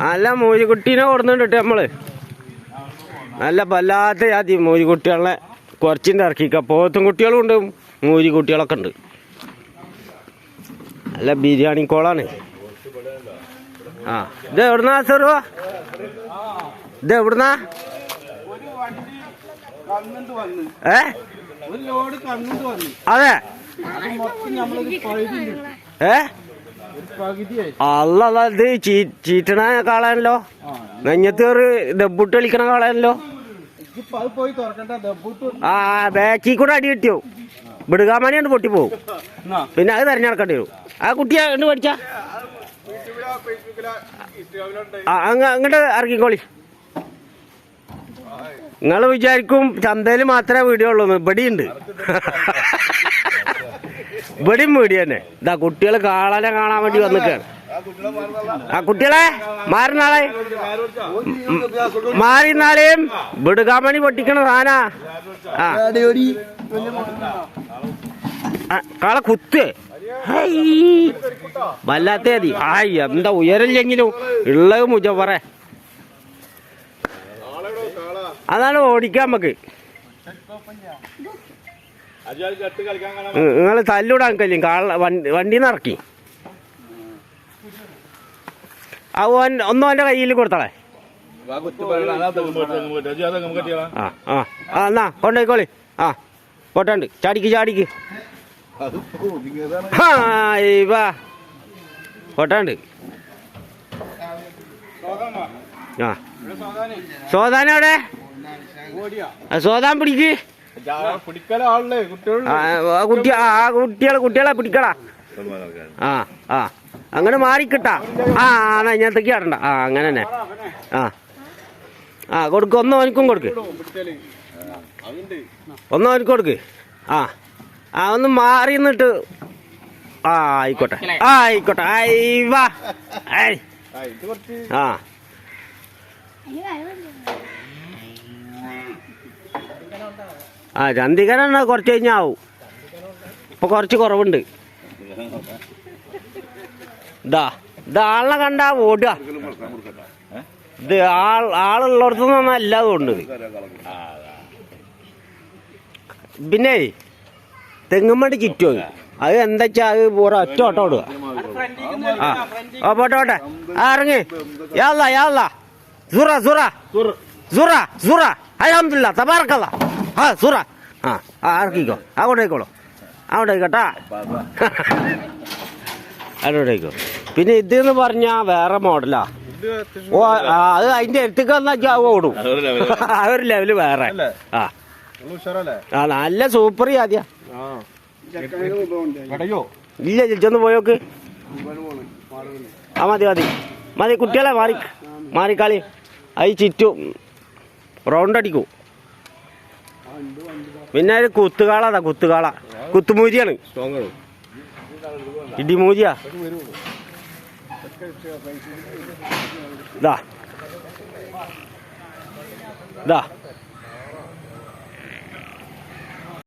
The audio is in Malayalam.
നല്ല മൂരിക്കുട്ടീനെ കൊടുക്കുന്നുണ്ട് നമ്മള്. നല്ല വല്ലാത്ത ജാതി മൂരിക്കുട്ടികളെ കുറച്ചിൻ്റെ ഇറക്കിക്ക. പോത്തും കുട്ടികളും ഉണ്ട്, മൂരിക്കുട്ടികളൊക്കെ ഉണ്ട്. നല്ല ബിരിയാണി കോളാണ്. ആ ഇത് എവിടുന്നാ സെറുവാ? ഇത് എവിടുന്നാ? അതെ അല്ല ഇത് ചീറ്റണ കാളാണല്ലോ. നെഞ്ഞത്തേറ് ദബ്ബുട്ട് കളിക്കണ കാളാണല്ലോ. ആ ബാക്കിൽ കൂടെ അടി കിട്ടിയോ വിടുകാമണി കൊണ്ട് പൊട്ടിപ്പോവും. പിന്നെ അത് തെരഞ്ഞെടുക്കേണ്ടി വരും. ആ കുട്ടിയെ ഉണ്ട് പഠിച്ച അങ്ങോട്ട് ഇറക്കിക്കോളി. നിങ്ങൾ വിചാരിക്കും ചന്തയിൽ മാത്രമേ വീഡിയോ ഉള്ളൂ. ഇവിടെയുണ്ട്, ഇവിടെയും വീഡിയോ തന്നെ. ഇതാ കുട്ടികൾ കാളനെ കാണാൻ വേണ്ടി വന്നിക്കാണ്. ആ കുട്ടികളെ മാറിനാളെയും വിടുകാമണി പൊട്ടിക്കണ സാനാ. ആ കാളെ കുത്ത് വല്ലാത്ത മതി. ആയി എന്താ ഉയരല്ലെങ്കിലും ഉള്ളത് മുജവറേ. അതാണ് ഓടിക്കാൻ നമുക്ക്. നിങ്ങൾ തല്ലൂടാൻ കഴിയും. വണ്ടിന്ന് ഇറക്കി ഒന്നും അവന്റെ കയ്യിൽ കൊടുത്താളെ. ആ എന്നാ കൊണ്ടോയിക്കോളി. ആ പോട്ടുണ്ട്. ചാടിക്ക് വാ പോട്ടാണ്ട്. ആ സോദാന അവിടെ സോദാൻ പിടിക്ക്. കുട്ടികളെ പിടിക്കടാ. ആ ആ അങ്ങനെ മാറിക്കിട്ടാ. ആ ഞാനത്തേക്ക് ആടണ്ട. ആ അങ്ങനെ തന്നെ. ആ കൊടുക്ക്. ഒന്നും എനിക്കും കൊടുക്ക്. ഒന്നും എനിക്ക് കൊടുക്ക്. ആ ഒന്ന് മാറി നിന്നിട്ട്. ആ ആയിക്കോട്ടെ ആയിക്കോട്ടെ. വാ ആ ചന്തികനാണ് കുറച്ച് കഴിഞ്ഞാൽ ആവും. ഇപ്പൊ കുറച്ച് കുറവുണ്ട്. ആളിനെ കണ്ടാ ഓടുക. ഇത് ആളുള്ളിടത്തുനിന്ന് അല്ലാതെ ഉണ്ട്. പിന്നെ തെങ്ങുമ്പടി ചുറ്റോ. അത് എന്താ വെച്ചാ അത് പൂറ ഒറ്റ ഓട്ടം ഓടുക. ആ പോട്ടെ ആ ഇറങ്ങി. അൽഹംദുലില്ലാ തബാറക്കല്ലാ. ആ സുറ ഇറക്കിക്കോ. അങ്ങോട്ടേക്കോളൂ. അങ്ങോട്ടേക്കോട്ടാ. അങ്ങോട്ടേക്കോ. പിന്നെ ഇതെന്ന് പറഞ്ഞാ വേറെ മോഡലാ. ഓ അത് അതിന്റെ അടുത്തേക്ക് വന്നാ ഓടും. ആ ഒരു ലെവല് വേറെ. ആ നല്ല സൂപ്പർ ആദ്യ. ഇല്ല ചേച്ചൊന്ന് പോയോക്ക്. ആ മതി കുട്ടികളെ മാറിക്കളി. അത് ചുറ്റും റൗണ്ട് അടിക്കും. പിന്നെ ഒരു കുത്തുകാള കുത്തുമൂരിയാണ്. ഇടിമൂരിയാ.